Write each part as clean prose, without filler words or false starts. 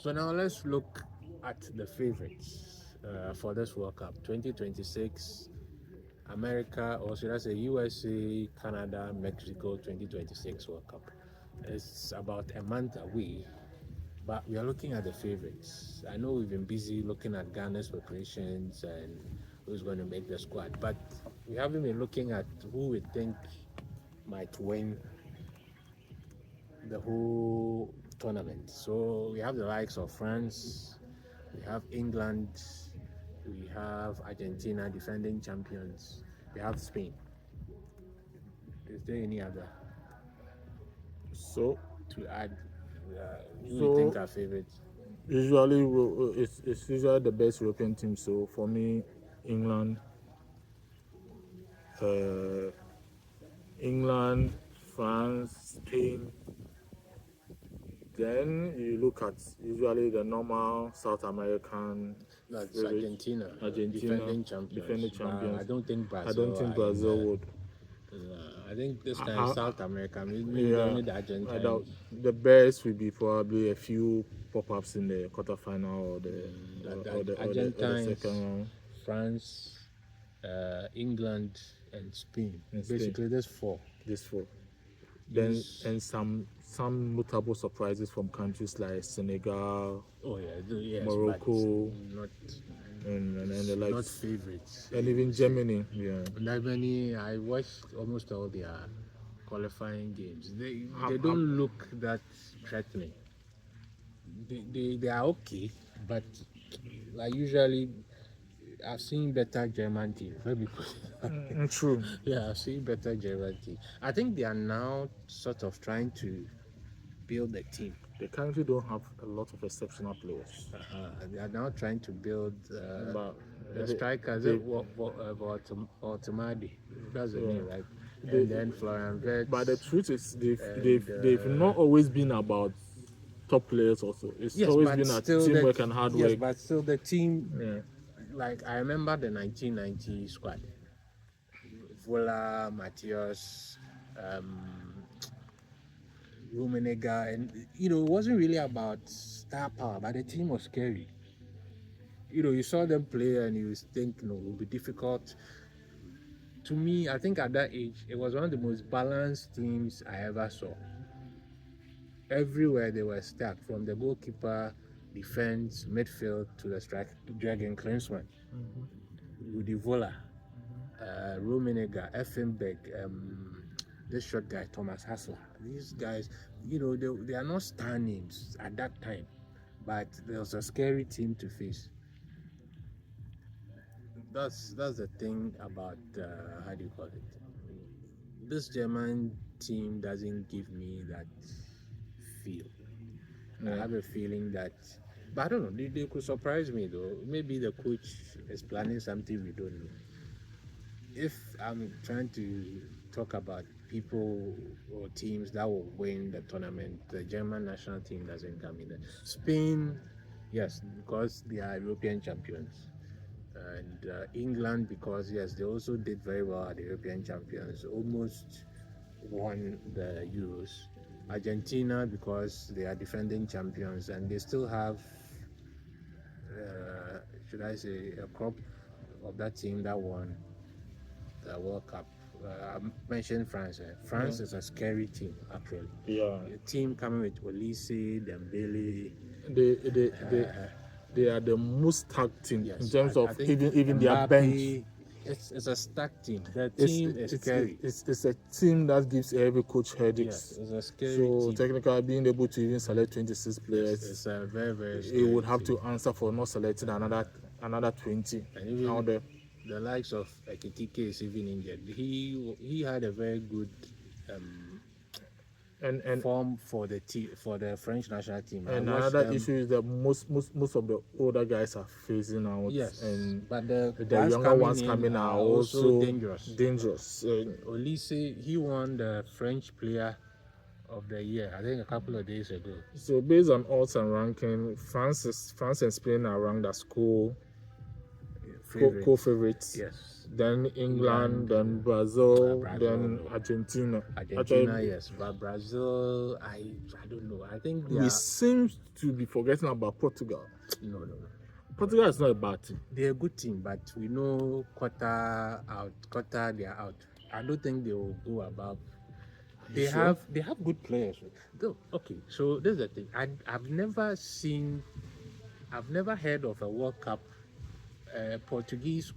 So now let's look at the favorites for this World Cup 2026. America, or should I say USA, Canada, Mexico 2026 World Cup. It's about a month away, but we are looking at the favorites. I know we've been busy looking at Ghana's preparations and who's going to make the squad, but we haven't been looking at who we think might win the whole tournament. So we have the likes of France, we have England, we have Argentina, defending champions, we have Spain. Is there any other So to add? Who you So think are favorites? usually it's usually the best European team. So for me, England, uh, England, France, Spain. Then you look at usually the normal South American. That's favorite, Argentina, Argentina, defending champions. defending champions. I don't think Brazil. I don't think Brazil would. I think this time South America, maybe Yeah, only the Argentines. the best will be probably a few pop-ups in the quarterfinal or the Argentines, second round. France, England, and Spain. Basically, there's four. These four. Then and some notable surprises from countries like Senegal, Yes, Morocco, not and the like. not favorites. And even Germany, yeah. Germany, I watched almost all their qualifying games. They don't look that threatening. They are okay, but like usually I've seen better German teams. Let me put it. True. Yeah, I've seen better German teams. I think they are now sort of trying to build a team. They currently don't have a lot of exceptional players. They are now trying to build But the strikers. Baltimade, that's the name, right? And then Florian Wirtz. But the truth is, they've not always been about top players. Also, it's always been a teamwork and hard work. Yes, but still the team. Like I remember the 1990 squad: Vola, Matthias, Rummenigge, and it wasn't really about star power, but the team was scary. You saw them play and you think, it would be difficult. To me, I think at that age, it was one of the most balanced teams I ever saw. Everywhere they were stacked, from the goalkeeper, defense, midfield to the strike, Dragon Klinsmann, Rudi Vola, Rummenigge, Effenberg, this short guy, Thomas Hassler. These guys, they are not star names at that time, but there was a scary team to face. That's the thing about how do you call it? This German team doesn't give me that feel. I have a feeling that, but I don't know. They could surprise me though. Maybe the coach is planning something we don't know. If I'm trying to talk about people or teams that will win the tournament, the German national team doesn't come in there. Spain, yes, because they are European champions. And England, because yes, they also did very well at the European champions, almost won the Euros. Argentina, because they are defending champions and they still have, should I say, a crop of that team that won the World Cup. I mentioned France. France is a scary team, actually. Yeah. A team coming with Olise, Dembele. They are the most stacked team in terms of even Mbappe, their bench. It's a stacked team. The team is scary. It's a team that gives every coach headaches. Yes, it's a scary so team. Technically, being able to even select 26 players, it's a very, very scary it would have team. To answer for not selecting another 20. And even the likes of Ekitike is even injured. He had a very good and form for the French national team. And another issue is that most of the older guys are phasing out. Yes, and but the younger ones coming are also dangerous. Olise, he won the French Player of the Year, I think, a couple of days ago. So based on odds and ranking, France and Spain are ranked as co-favorites. Yes. Then England, then Brazil, then Argentina. Argentina, yes, but Brazil, I don't know. I think we seem to be forgetting about Portugal. No. Portugal is not a bad team. They're a good team, but we know quarter they are out. I don't think they will go above. They have good players. Okay, so this is the thing. I've never heard of a World Cup. Portuguese,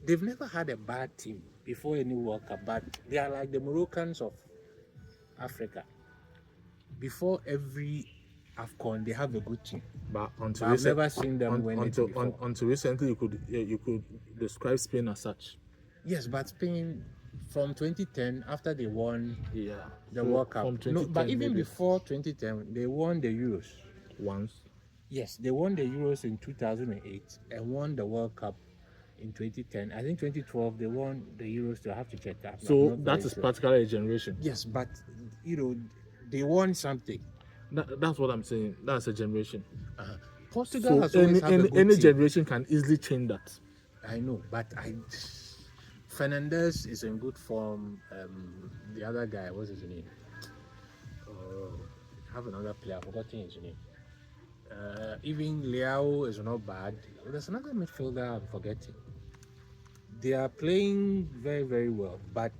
they've never had a bad team before any World Cup, but they are like the Moroccans of Africa. Before every AFCON, they have a good team. But I've never seen them win it before. Until recently, you could describe Spain as such. Yes, but Spain from 2010, after they won the World Cup. No, but even before 2010, they won the Euros once. Yes, they won the Euros in 2008 and won the World Cup in 2010. I think 2012 they won the Euros. So I have to check that. So that is practically a generation. Yes, but they won something. That's what I'm saying. That's a generation. Portugal has always had a good any team. generation can easily change that. I know, but Fernandes is in good form. The other guy, what's his name? I have another player. I've forgotten his name. Even Leao is not bad. There's another midfielder I'm forgetting. They are playing very, very well, but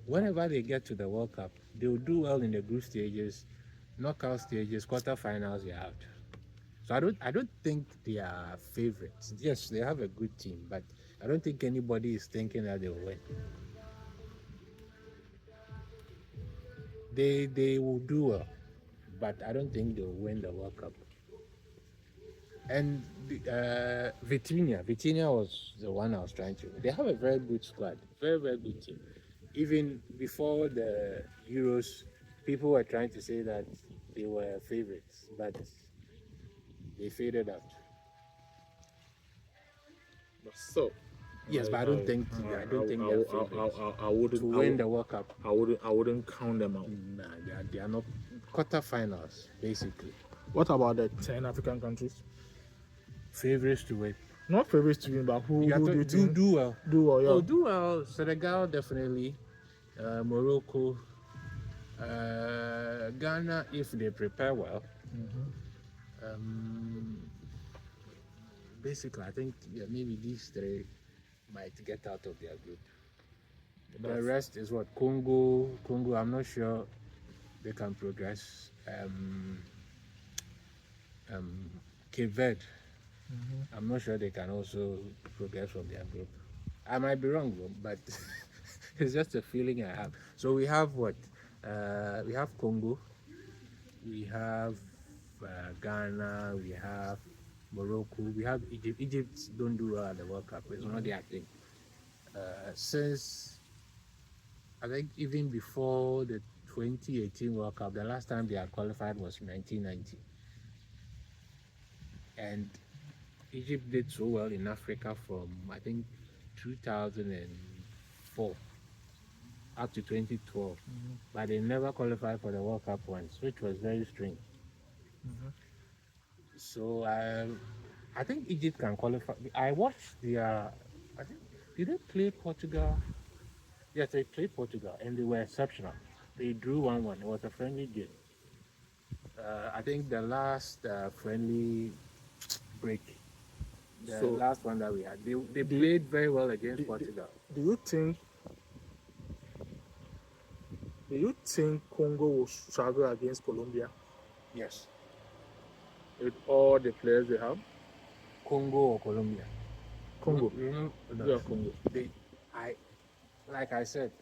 whenever they get to the World Cup, they will do well in the group stages, knockout stages, quarterfinals. They're out. So I don't think they are favorites. Yes, they have a good team, but I don't think anybody is thinking that they will win. They will do well, but I don't think they will win the World Cup. And Vitinha was the one I was trying to. They have a very good squad, very, very good team. Even before the Euros, people were trying to say that they were favorites, but they faded out. So yes, but I don't think they're favorites. I wouldn't to win the World Cup. I wouldn't count them out. Nah, they are not quarterfinals basically. What about the 10 African countries? Favorites to win. Not favorites to win, but who do you think? Do well. Do well, yeah. Oh, do well. Senegal definitely. Morocco. Ghana if they prepare well. Basically, I think maybe these three might get out of their group. The rest is what? Congo, I'm not sure they can progress. Cape Verde, I'm not sure they can also progress from their group. I might be wrong, but it's just a feeling I have. So we have what? We have Congo, we have Ghana, we have Morocco, we have Egypt. Egypt don't do well at the World Cup. It's not their thing. Since I think even before the 2018 World Cup, the last time they had qualified was 1990. And Egypt did so well in Africa from, I think, 2004 up to 2012. But they never qualified for the World Cup once, which was very strange. So I think Egypt can qualify. I watched I think, did they play Portugal? Yes, they played Portugal, and they were exceptional. They drew 1-1. It was a friendly game. I think the last friendly break, the last one that we had, they played very well against Portugal. Do you think Congo will struggle against Colombia? Yes. With all the players they have? Congo or Colombia? Congo. Yeah, Congo. Like I said,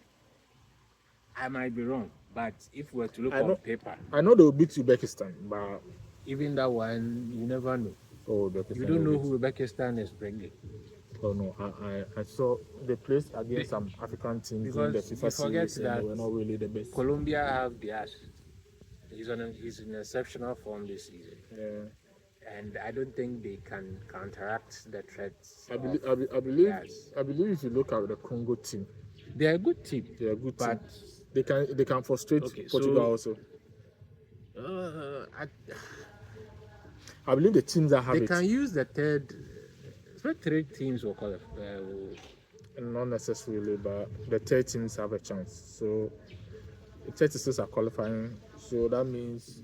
I might be wrong, but if we're to look on paper, I know they will beat Uzbekistan, but even that one, you never know. Oh, you don't know who Uzbekistan is bringing. Oh no, I saw they played against some African teams in the FIFA series, and they were not really the best. Colombia have Diaz. He's in exceptional form this season. Yeah. And I don't think they can counteract the threats. I believe if you look at the Congo team, they're a good team. But they can frustrate Portugal also. I believe the teams that have they can use the third So 3 teams will qualify. Not necessarily, but the 3 teams have a chance. So the 36 are qualifying. So that means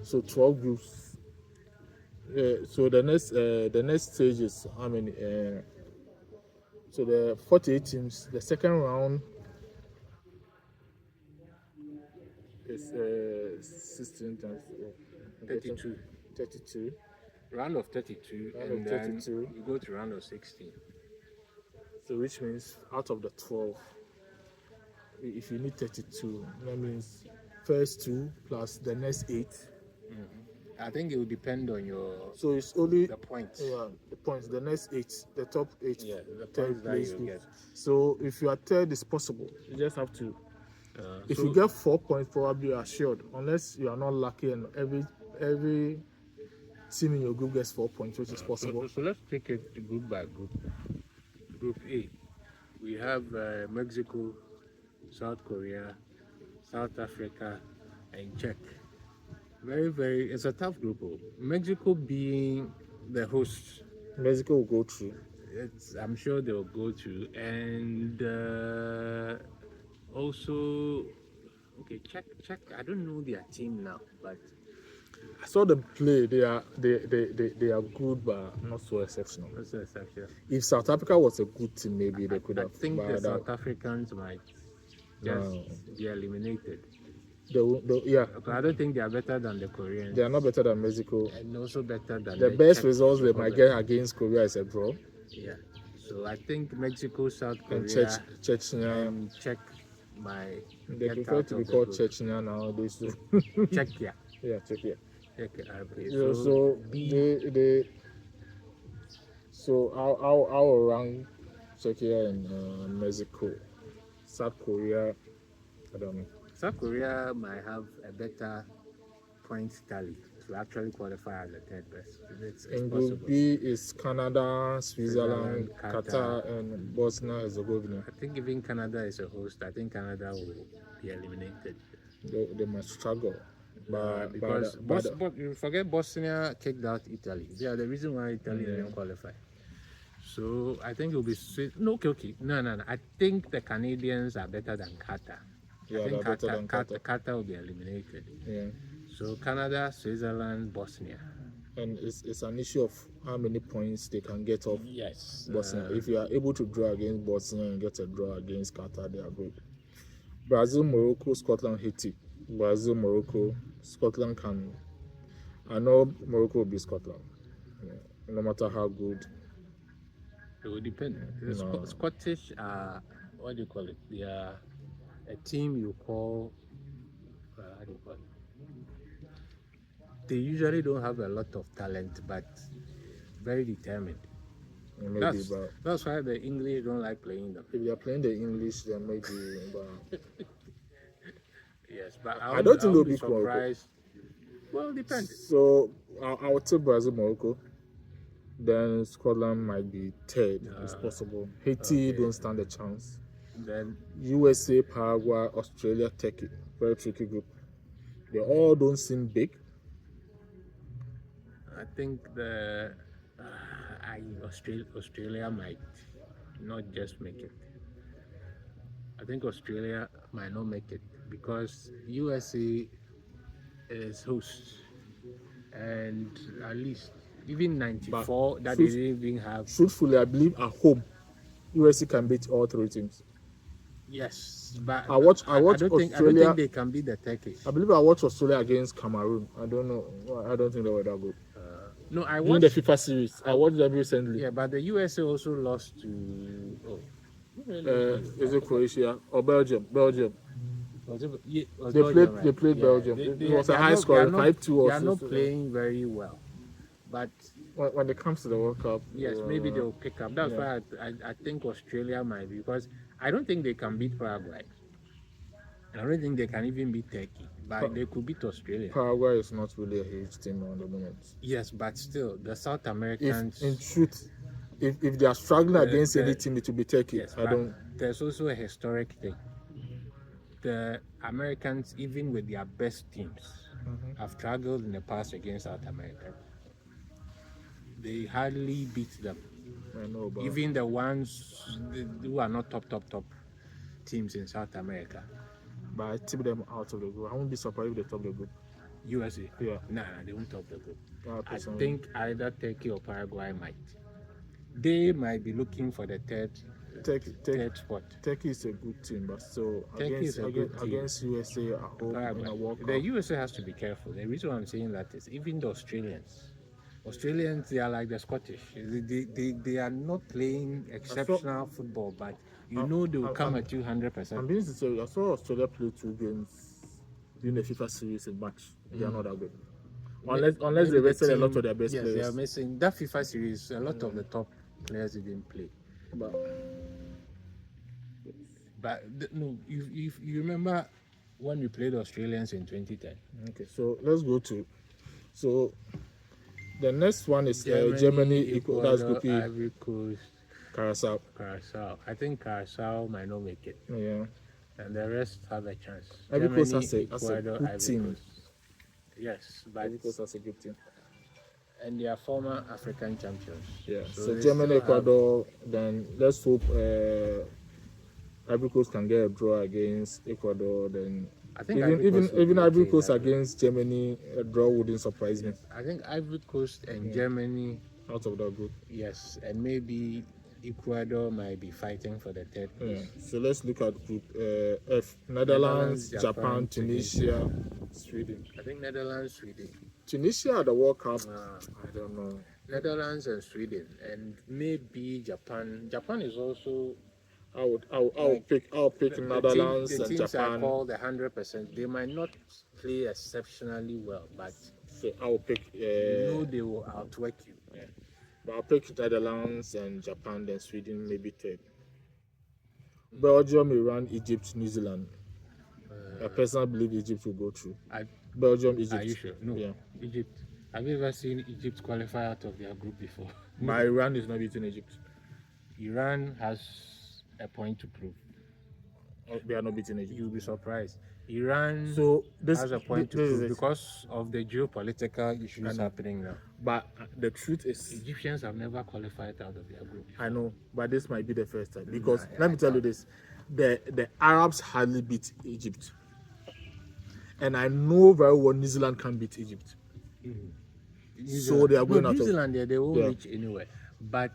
so 12 groups. So the next stage is how many? So the 48 teams. The second round is 16 times 32. 32. Round of 32, Round and of then 32. you go to round of 16. So which means out of the 12, if you need 32, that means first 2 plus the next 8. I think it will depend on your So it's only the points. Yeah, the points. The next 8, the top 8, Yeah, the third points that place you group. get. So if you are third, it's possible. You just have to. If So- you get 4 points, probably you are assured, unless you are not lucky and every team in your group gets 4 points, which is possible. So let's take it group by group. Group A, we have Mexico, South Korea, South Africa, and Czech. It's a tough group. Mexico being the host, Mexico will go through. I'm sure they'll go through, and also, okay, Czech. I don't know their team now, but I saw them play. They are good, but not so exceptional. that's an exception. If South Africa was a good team, maybe they could I have. think the but South Africans might just be eliminated. Yeah, I don't think they are better than the Koreans. they are not better than Mexico. And also better than The best Czech results they Republic. might get against Korea is a draw. Yeah. So I think Mexico, South Korea, And Chechnya. and Czech might They get prefer out to of be the called group. Chechnya nowadays. So. Czechia. Yeah, Czechia. Czechia. Okay. Yeah, so they so I will rank Czechia and Mexico. South Korea, I don't know. South Korea might have a better point tally to actually qualify as the third best. It's In possible. Group B is Canada, Switzerland, Qatar. Qatar, and Bosnia Herzegovina. I think even Canada is a host. I think Canada will be eliminated. They must struggle. Because but you forget Bosnia kicked out Italy. They are the reason why Italy didn't qualify. So I think it will be sweet. No, okay. No. I think the Canadians are better than Qatar. Yeah, I think they're better than Qatar. Qatar will be eliminated. Yeah. So Canada, Switzerland, Bosnia. And it's an issue of how many points they can get off Yes. Bosnia. If you are able to draw against Bosnia and get a draw against Qatar, they are good. Brazil, Morocco, Scotland, Haiti. Brazil, Morocco, Scotland can. I know Morocco will be Scotland. Yeah. No matter how good. It will depend. The Scottish are, what do you call it? They are a team you call, how do you call it? They usually don't have a lot of talent, but very determined. Maybe, That's why the English don't like playing them. if they are playing the English, then maybe. But Yes, but I don't think they'll be surprised. Well, it depends. So I would say Brazil, Morocco. Then Scotland might be third. It's possible. Haiti don't stand a chance. Then USA, Paraguay, Australia, Turkey. Very tricky group. They all don't seem big. I think Australia might not just make it. I think Australia might not make it because USA is host, and at least even 94 that they didn't even have. Truthfully, I believe at home, USA can beat all 3 teams. Yes, but I don't think they can beat the Turkish. I believe I watched Australia against Cameroon. I don't know. I don't think they were that good. No, I During watched the FIFA series, I watched them recently. Yeah, but the USA also lost to. Is it Croatia or Belgium? Belgium. They played Belgium. It was a high score, 5-2 or so. They are not playing very well, but when it comes to the World Cup, yes, maybe they'll pick up. That's why I think Australia might be, because I don't think they can beat Paraguay. I don't think they can even beat Turkey, but they could beat Australia. Paraguay is not really a huge team at the moment. Yes, but still, the South Americans. In truth, if they are struggling against any team, it will be Turkey. Yes, there's also a historic thing. The Americans, even with their best teams, have struggled in the past against South America. they hardly beat them. I know, but Even the ones who are not top teams in South America. I tip them out of the group. I won't be surprised if they top the group. USA. Yeah. Nah, they won't top the group. I Personally. think either Turkey or Paraguay might. They might be looking for the third spot. Turkey is a good team, but still Turkey is a good team. against USA at home in a World Cup. The USA has to be careful. The reason why I'm saying that is even the Australians, they are like the Scottish. They are not playing exceptional football, but you know they will come at you 100%. I'm being sincere. I saw Australia play 2 games during the FIFA series in March. They are not that good. Unless they rested a lot of their best players. Yes, they are missing. That FIFA series, a lot of the top players didn't play. But no, if you remember when we played Australians in 2010. Okay, so let's go to. So the next one is Germany Ecuador, that's Group E. Ivory Coast, Curacao. I think Curacao might not make it. Yeah. And the rest have a chance. Ivory Coast has a Ecuador, good team. Yes, but Ivory Coast has a good team. And they are former African champions. Yeah. So Germany, Ecuador. Then let's hope Ivory Coast can get a draw against Ecuador. Then I think even Ivory Coast against Germany, a draw wouldn't surprise me. I think Ivory Coast and Germany out of that group. Yes, and maybe Ecuador might be fighting for the third place. Yeah. So let's look at Group F: Netherlands, Japan, Tunisia, Sweden. I think Netherlands, Sweden. Tunisia at the World Cup. I don't know. Netherlands and Sweden, and maybe Japan. Japan is also. I'll pick Netherlands and Japan. The teams are called 100%. They might not play exceptionally well, but so I'll pick. They will outwork you. Yeah. But I'll pick Netherlands and Japan, then Sweden maybe third. Belgium, Iran, Egypt, New Zealand. I personally believe Egypt will go through. Belgium, Egypt. Are you sure? No. Yeah. Egypt. Have you ever seen Egypt qualify out of their group before? But Iran is not beating Egypt. Iran has a point to prove. They are not beating Egypt. You'll be surprised. Iran has a point to prove because of the geopolitical issues happening now. But the truth is, Egyptians have never qualified out of their group. I know, but this might be the first time because let me tell you this: the Arabs hardly beat Egypt, and I know very well New Zealand can beat Egypt. So they are going out. New Zealand, they won't reach anywhere. But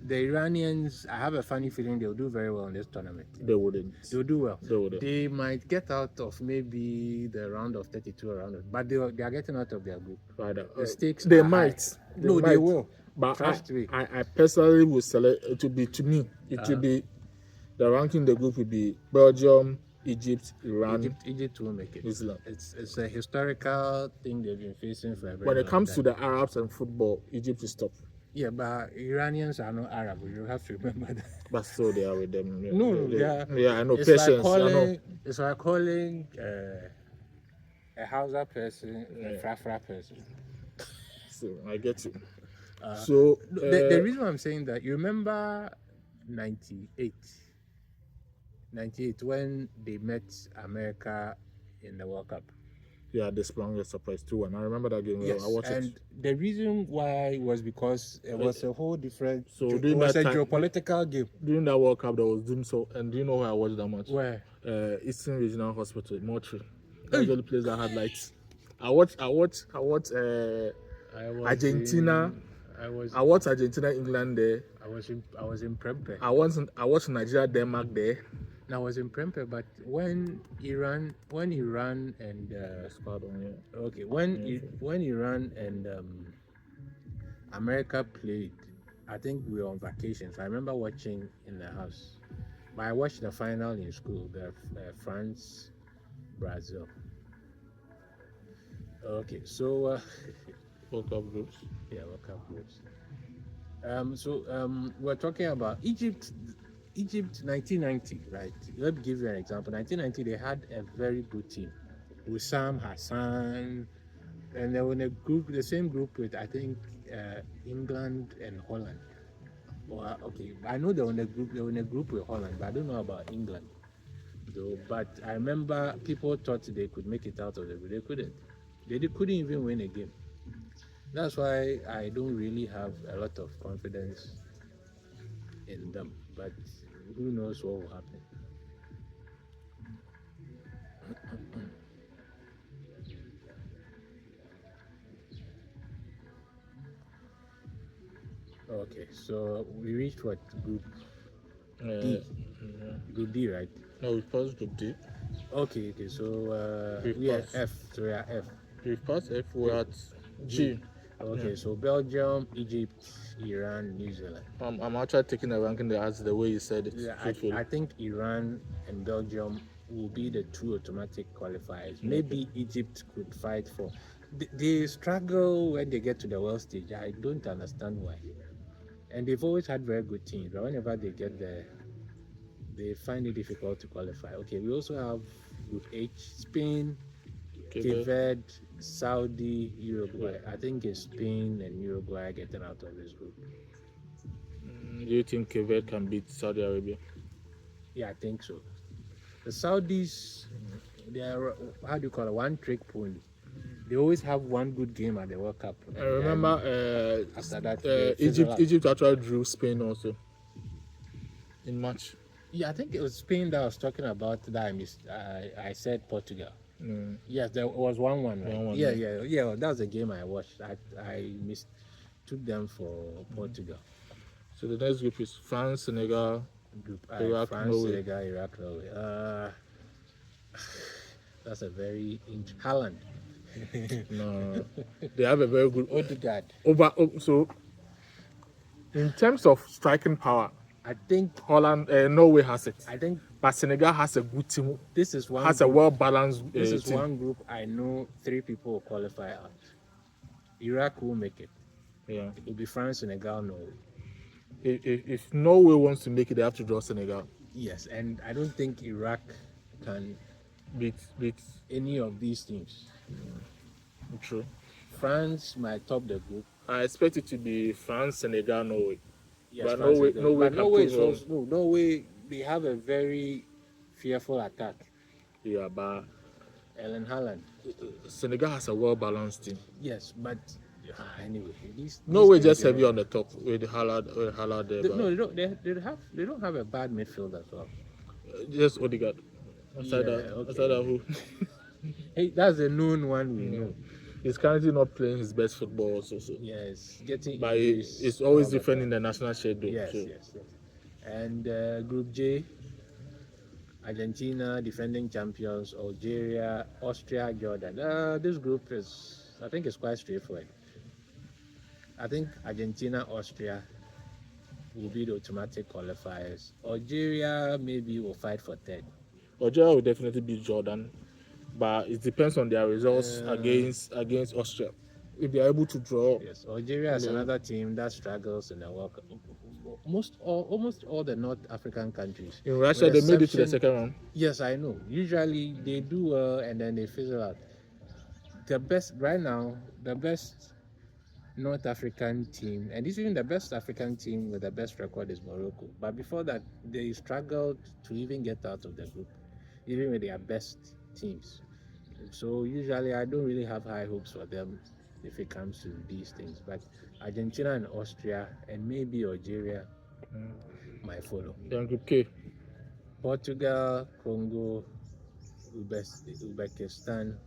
the Iranians, I have a funny feeling they'll do very well in this tournament. They wouldn't. They'll do well. They wouldn't. They might get out of maybe the round of 32 or round, but they are getting out of their group. The stakes. They might. They will. But I personally would select. It would be to me. It would be the ranking. The group would be Belgium, Egypt, Iran. Egypt will make it. New Zealand. It's a historical thing they've been facing for a very When it comes time. to the Arabs and football, Egypt is top. Yeah, but Iranians are not Arab. You have to remember that. But still, they are with them. Yeah, I know. It's Patience. It's like calling a Hausa person a Frafra person. So I get you. So the reason I'm saying that, you remember 98 when they met America in the World Cup. Yeah, they sprung a surprise 2-1. I remember that game. Yes, I watched and the reason why was because it was a whole different. So it was a geopolitical game. During that World Cup, that was doing so. And do you know where I watched that match? Where? Eastern Regional Hospital, Montreal. That's the only place that had lights. I watched Argentina. I watched Argentina, England there. I was in Prempeh. I watched Nigeria, Denmark there. I was in Prempeh, but when Iran and when Iran and America played, I think we were on vacation. So I remember watching in the house, but I watched the final in school, the France, Brazil. Okay, so World Cup groups. Yeah, World Cup groups. We're talking about Egypt 1990, right? Let me give you an example. 1990, they had a very good team. Wissam, Hassan, and they were in the same group with, I think, England and Holland. Well, okay, I know they were in a group with Holland, but I don't know about England. Though, but I remember people thought they could make it out of the group. They couldn't. They couldn't even win a game. That's why I don't really have a lot of confidence in them. But who knows what will happen? Okay, so we reached what, group Uh, D? Group D, right? no, we passed Group D. Okay. So We've we are passed. F. So we are F. We've passed F. We're G. at G. G. Yeah. Okay, so Belgium, Egypt, Iran, New Zealand. I'm actually taking the ranking there as the way you said it, Yeah, truthfully. I think Iran and Belgium will be the two automatic qualifiers. Maybe Egypt could fight for. They struggle when they get to the world stage. I don't understand why. And they've always had very good teams, but whenever they get there, they find it difficult to qualify. Okay, we also have Group H: Spain, Cape Verde, Saudi, Uruguay. I think it's Spain and Uruguay getting out of this group. Do you think Cape Verde can beat Saudi Arabia? Yeah, I think so. The Saudis, they are, how do you call it, one trick pony. They always have one good game at the World Cup. I remember after that, they fizzle out. Egypt actually drew Spain also in March. Yeah, I think it was Spain that I was talking about that I missed. I said Portugal. Yes, there was 1-1, right? 1-1, yeah. That was a game I watched. I mistook them for Portugal. So the next group is France, Senegal, Group Iraq, France, Norway. Senegal, Iraq, Norway. That's a very Haaland. No, they have a very good Odegaard. So in terms of striking power, I think Holland, Norway has it. I think, but Senegal has a good team. This is one. Has a well balanced. This is team. one group I know 3 people will qualify out. Iraq will make it. Yeah. It will be France, Senegal, Norway. If Norway wants to make it, they have to draw Senegal. Yes, and I don't think Iraq can beat any of these teams. True. France might top the group. I expect it to be France, Senegal, Norway. Yes, but France Norway is also, Norway, they have a very fearful attack. Yeah, but Erling Haaland. Senegal has a well-balanced team. Yes, but anyway, Norway just heavy on the top with Haaland there. No, they don't have a bad midfield as well. Just Odegaard. Aside that who? Hey, that's a known one we know. He's currently not playing his best football also. So. Yes, getting. But it's always different in the national schedule. Yes. And Group J, Argentina, defending champions, Algeria, Austria, Jordan. This group I think it's quite straightforward. I think Argentina, Austria will be the automatic qualifiers. Algeria maybe will fight for third. Algeria will definitely beat Jordan, but it depends on their results against Austria. If they are able to draw. Yes, Algeria is another team that struggles in the World Cup. Almost all the North African countries. In Russia, they made it to the second round. Yes, I know. Usually they do well and then they fizzle out. The best North African team, and this is even the best African team with the best record, is Morocco. But before that, they struggled to even get out of the group, even with their best teams. So usually I don't really have high hopes for them if it comes to these things. But Argentina and Austria and maybe Algeria might follow. Then Group K. Portugal, Congo, Uzbekistan,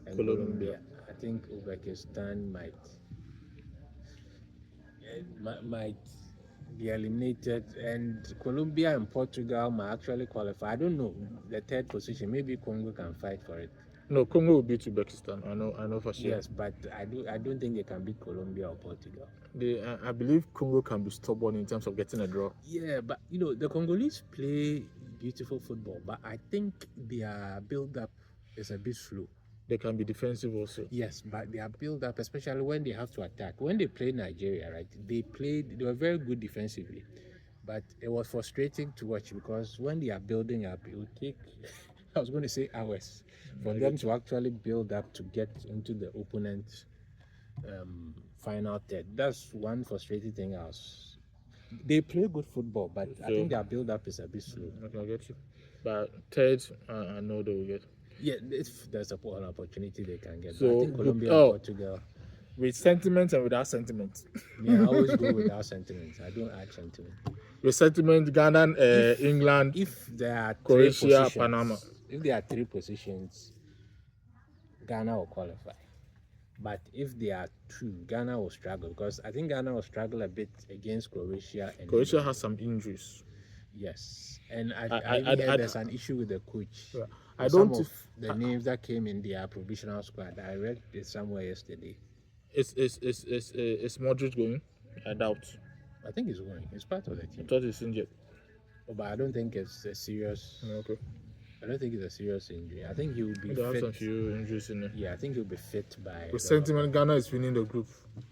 and Colombia. I think Uzbekistan might be eliminated, and Colombia and Portugal might actually qualify. I don't know the third position. Maybe Congo can fight for it. No, Congo will beat Uzbekistan. I know for sure. Yes, but I don't think they can beat Colombia or Portugal. I believe Congo can be stubborn in terms of getting a draw. Yeah, but the Congolese play beautiful football, but I think their build-up is a bit slow. They can be defensive also. Yes, but their build-up, especially when they have to attack. When they played Nigeria, right, they were very good defensively, but it was frustrating to watch because when they are building up, it would take, I was going to say hours, for them to actually build up to get into the opponent's final third. That's one frustrating thing. They play good football, but I think their build-up is a bit slow. Okay, I get you. But third, I know they will get. Yeah, if there's an opportunity they can get. So I think Colombia and Portugal. with sentiment and without sentiment. Me, I always go without sentiments. I don't add sentiment. With sentiment, Ghana, England, If there are Croatia, 3 positions, Panama. if there are 3 positions, Ghana will qualify. But if there are 2, Ghana will struggle, because I think Ghana will struggle a bit against Croatia. And Croatia England. has some injuries. Yes, and I even heard there's an issue with the coach. Yeah. I With don't. some of the names that came in their provisional squad. I read it somewhere yesterday. Is Modric going? I doubt. I think he's going. He's part of the I team. thought he's injured. But I don't think it's a serious. Okay. I don't think it's a serious injury. I think he will be There are fit. some few injuries in there. Yeah, I think he'll be fit by. With sentiment, Ghana is winning the group.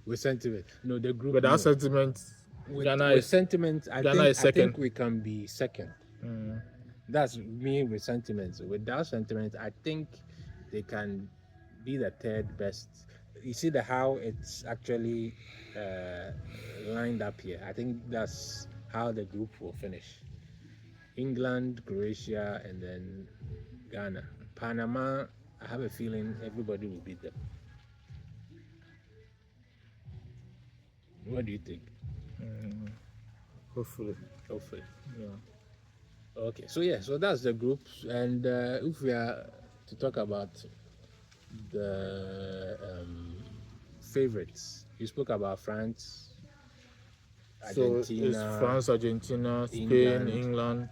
With sentiment, no, the group. Without no. sentiment, With, Ghana with is sentiment, Ghana is I second. think we can be second. That's me with sentiments. Without sentiment, I think they can be the 3rd best. You see how it's actually lined up here. I think that's how the group will finish. England, Croatia, and then Ghana. Panama, I have a feeling everybody will beat them. What do you think? hopefully. Hopefully. Yeah. Okay, so that's the groups, and if we are to talk about the favorites, you spoke about France, Argentina, So it's France, Argentina, Spain, England. England,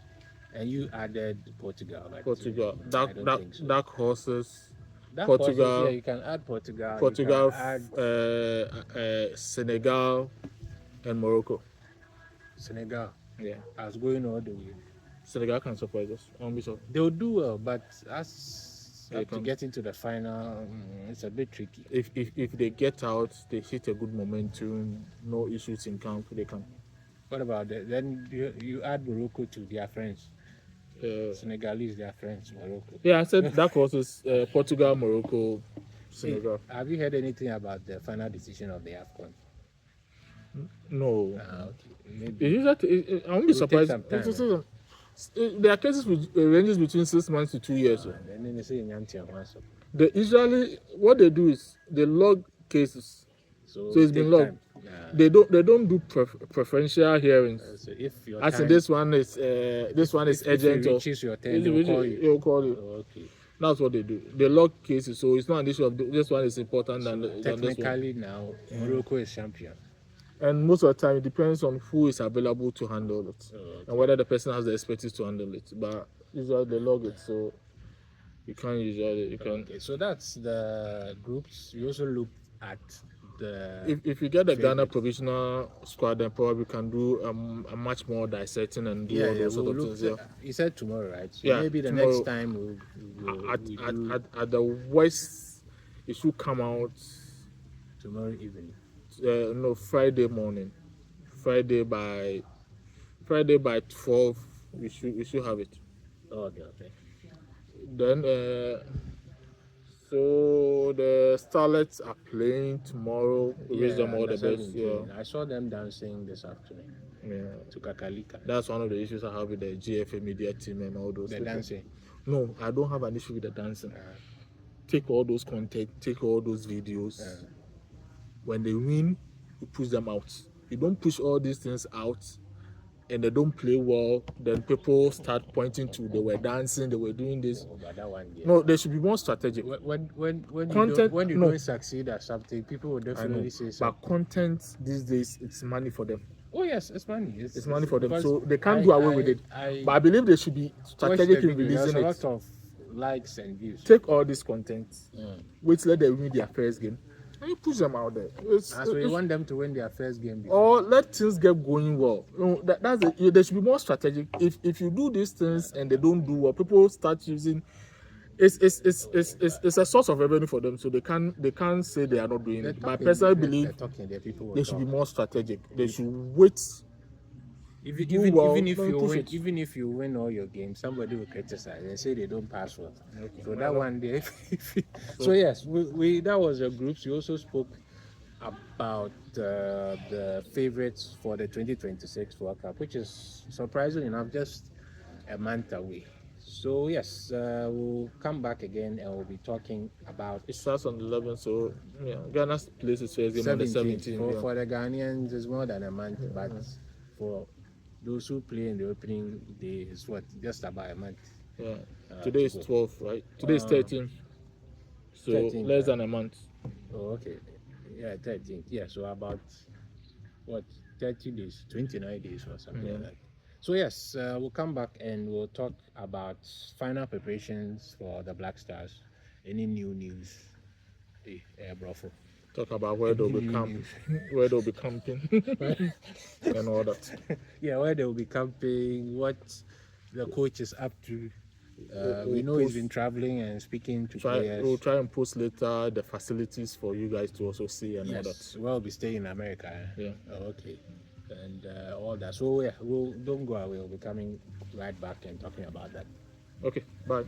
and you added Portugal. But Portugal. I don't think so. Dark horses. Dark Portugal. horses, yeah, you can add Portugal. Portugal, You can add Senegal, and Morocco. Senegal. Yeah. I was going all the way. Senegal can surprise us. I won't be surprised. They'll do well, but as They to can. get into the final, it's a bit tricky. If they get out, they hit a good momentum, no issues in camp, they can. What about that? Then you add Morocco to their friends. Senegalese, their friends, Morocco. Yeah, I said dark horses, Portugal, Morocco, Senegal. Have you heard anything about the final decision of the AFCON? No. Okay. Maybe. I won't be It will surprised. take some time, There are cases which ranges between 6 months to 2 years. And then they say Nyanti and Wanso. They usually what they do is they log cases. So it's it been take logged. time. Yeah. They don't do preferential hearings. So if your As time, in this one is urgent if it or reaches your turn, they'll call you. they'll call you. Okay. That's what they do. They log cases, so it's not an issue of this one is important than this one. Technically now, Morocco is champion. And most of the time, it depends on who is available to handle it and whether the person has the expertise to handle it. But usually they log it, so you can. Okay, so that's the groups. You also look at the. If you get the Ghana favorites. provisional squad, then probably can do a much more dissecting and do all those sort we'll of things. Yeah. You said tomorrow, right? So Yeah, maybe the tomorrow. next time we'll do At the worst, it should come out. tomorrow evening. No, Friday morning. Friday by 12, we should have it. Okay. Then so the Starlets are playing tomorrow. We wish them all the best. Yeah. I saw them dancing this afternoon Yeah. to Kakalika. That's one of the issues I have with the GFA media team and all those The people. dancing. No, I don't have an issue with the dancing. Take all those content, take all those videos. When they win, you push them out. You don't push all these things out and they don't play well, then people start pointing to they were dancing, they were doing this. But that one, yeah. No, they should be more strategic. When Content- you no. don't succeed at something, people will I know. definitely say so. But content these days, it's money for them. Oh yes, it's money. It's money for them, because so they can't do away with it. But I believe they should be strategic in releasing There's it. a lot of likes and views. Take all this content, wait till they win their first game, and you push them out there. So you want them to win their first game before. Or let things get going well. That's it. They should be more strategic. If you do these things and they don't do well, people start using. It's a source of revenue for them, so they can't say they are not doing it. But I personally believe they should be more strategic. They should wait. Even well, if don't you push win, it. even if you win all your games, somebody will criticize and say they don't pass well. So that one day. So yes, we that was your groups. You also spoke about the favorites for the 2026 World Cup, which is surprisingly enough just a month away. So yes, we'll come back again and we'll be talking about It starts on the 11th, so yeah, Ghana's place is first game on the 17th. 17th. Yeah. For the Ghanaians, it's more than a month, but for those who play in the opening day, it's what, just about a month Yeah. to Today is go. 12th, right? Today is 13th, so 13th. less than a month. Oh, okay. Yeah, 13th. Yeah, so about what, 30 days, 29 days or something like that. So yes, we'll come back and we'll talk about final preparations for the Black Stars. Any new news? Hey, brofo. Talk about where Any they'll be new camping, news? where they'll be camping, and all that. Yeah, where they will be camping, what the coach is up to. We know he's been traveling and speaking to We'll players. try and post later the facilities for you guys to also see and all that. Yes, we'll be staying in America. Yeah. Oh, okay. And all that. So yeah, don't go away. We'll be coming right back and talking about that. Okay. Bye.